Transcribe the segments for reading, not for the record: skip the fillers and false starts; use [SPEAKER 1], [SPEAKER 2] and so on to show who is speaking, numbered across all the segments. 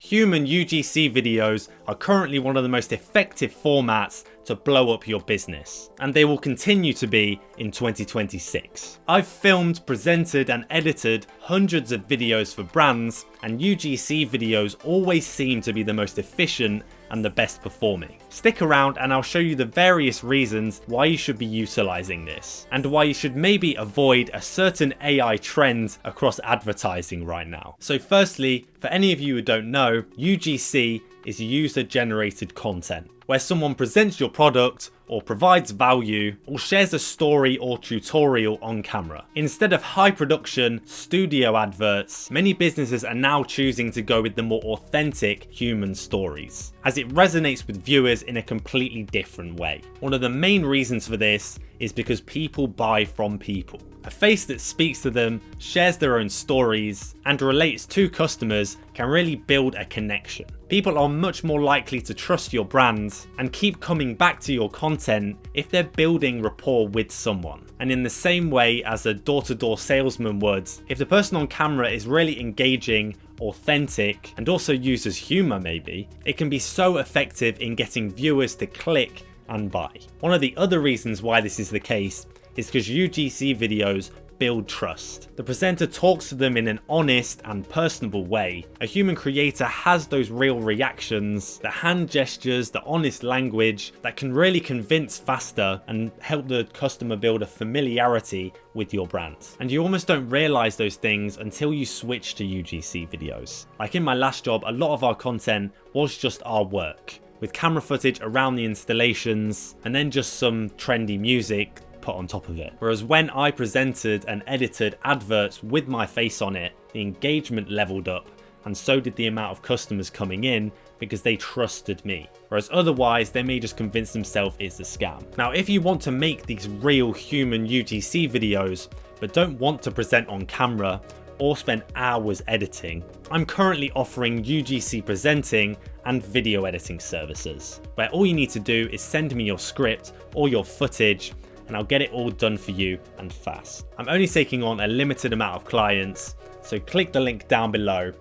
[SPEAKER 1] Human UGC videos are currently one of the most effective formats to blow up your business, and they will continue to be in 2026. I've filmed, presented and edited hundreds of videos for brands, and UGC videos always seem to be the most efficient and the best performing. Stick around and I'll show you the various reasons why you should be utilizing this, and why you should maybe avoid a certain AI trend across advertising right now. So firstly, for any of you who don't know, UGC is user generated content, where someone presents your product or provides value or shares a story or tutorial on camera. Instead of high production studio adverts, many businesses are now choosing to go with the more authentic human stories, as it resonates with viewers in a completely different way. One of the main reasons for this is because people buy from people. A face that speaks to them, shares their own stories, and relates to customers can really build a connection. People are much more likely to trust your brand and keep coming back to your content if they're building rapport with someone. And in the same way as a door-to-door salesman would, if the person on camera is really engaging, authentic, and also uses humor maybe, it can be so effective in getting viewers to click and buy. One of the other reasons why this is the case is because UGC videos build trust. The presenter talks to them in an honest and personable way. A human creator has those real reactions, the hand gestures, the honest language that can really convince faster and help the customer build a familiarity with your brand. And you almost don't realize those things until you switch to UGC videos. Like in my last job, a lot of our content was just our work, with camera footage around the installations and then just some trendy music put on top of it. Whereas when I presented and edited adverts with my face on it, the engagement leveled up, and so did the amount of customers coming in because they trusted me. Whereas otherwise, they may just convince themselves it's a scam. Now, if you want to make these real human UGC videos, but don't want to present on camera or spend hours editing, I'm currently offering UGC presenting and video editing services, where all you need to do is send me your script or your footage, and I'll get it all done for you and fast. I'm only taking on a limited amount of clients, so click the link down below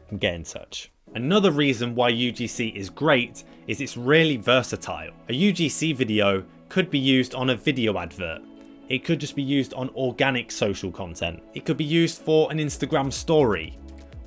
[SPEAKER 1] and get in touch. Another reason why UGC is great is it's really versatile. A UGC video could be used on a video advert. It could just be used on organic social content. It could be used for an Instagram story,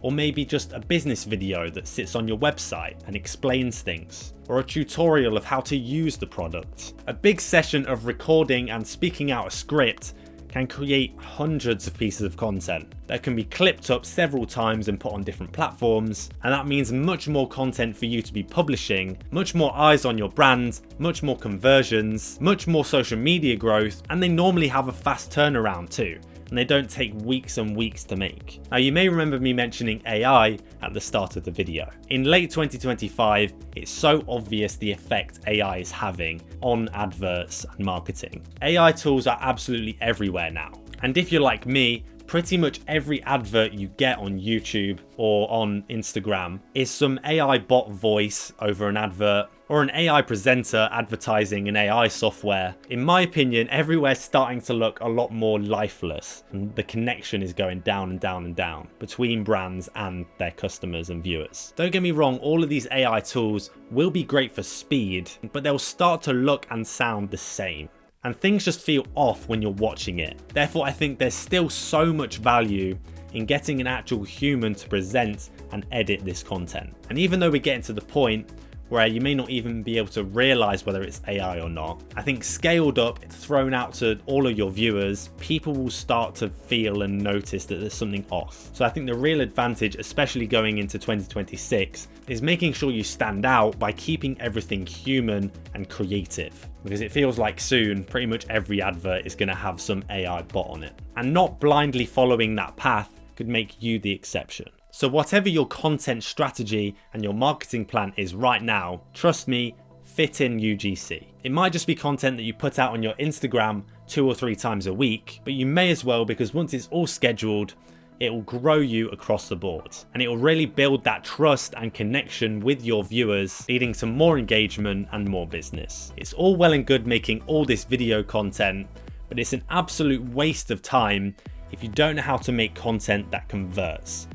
[SPEAKER 1] or maybe just a business video that sits on your website and explains things, or a tutorial of how to use the product. A big session of recording and speaking out a script can create hundreds of pieces of content that can be clipped up several times and put on different platforms, and that means much more content for you to be publishing, much more eyes on your brand, much more conversions, much more social media growth, and they normally have a fast turnaround too, and they don't take weeks and weeks to make. Now, you may remember me mentioning AI at the start of the video. In late 2025, it's so obvious the effect AI is having on adverts and marketing. AI tools are absolutely everywhere now. And if you're like me, pretty much every advert you get on YouTube or on Instagram is some AI bot voice over an advert, or an AI presenter advertising an AI software. In my opinion, everywhere's starting to look a lot more lifeless, and the connection is going down and down and down between brands and their customers and viewers. Don't get me wrong, all of these AI tools will be great for speed, but they'll start to look and sound the same, and things just feel off when you're watching it. Therefore, I think there's still so much value in getting an actual human to present and edit this content. And even though we're getting to the point where you may not even be able to realize whether it's AI or not, I think scaled up, thrown out to all of your viewers, people will start to feel and notice that there's something off. So I think the real advantage, especially going into 2026, is making sure you stand out by keeping everything human and creative. Because it feels like soon, pretty much every advert is going to have some AI bot on it. And not blindly following that path could make you the exception. So whatever your content strategy and your marketing plan is right now, trust me, fit in UGC. It might just be content that you put out on your Instagram 2 or 3 times a week, but you may as well, because once it's all scheduled, it will grow you across the board, and it will really build that trust and connection with your viewers, leading to more engagement and more business. It's all well and good making all this video content, but it's an absolute waste of time if you don't know how to make content that converts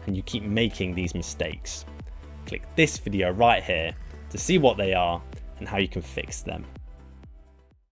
[SPEAKER 1] and you keep making these mistakes. click this video right here to see what they are and how you can fix them.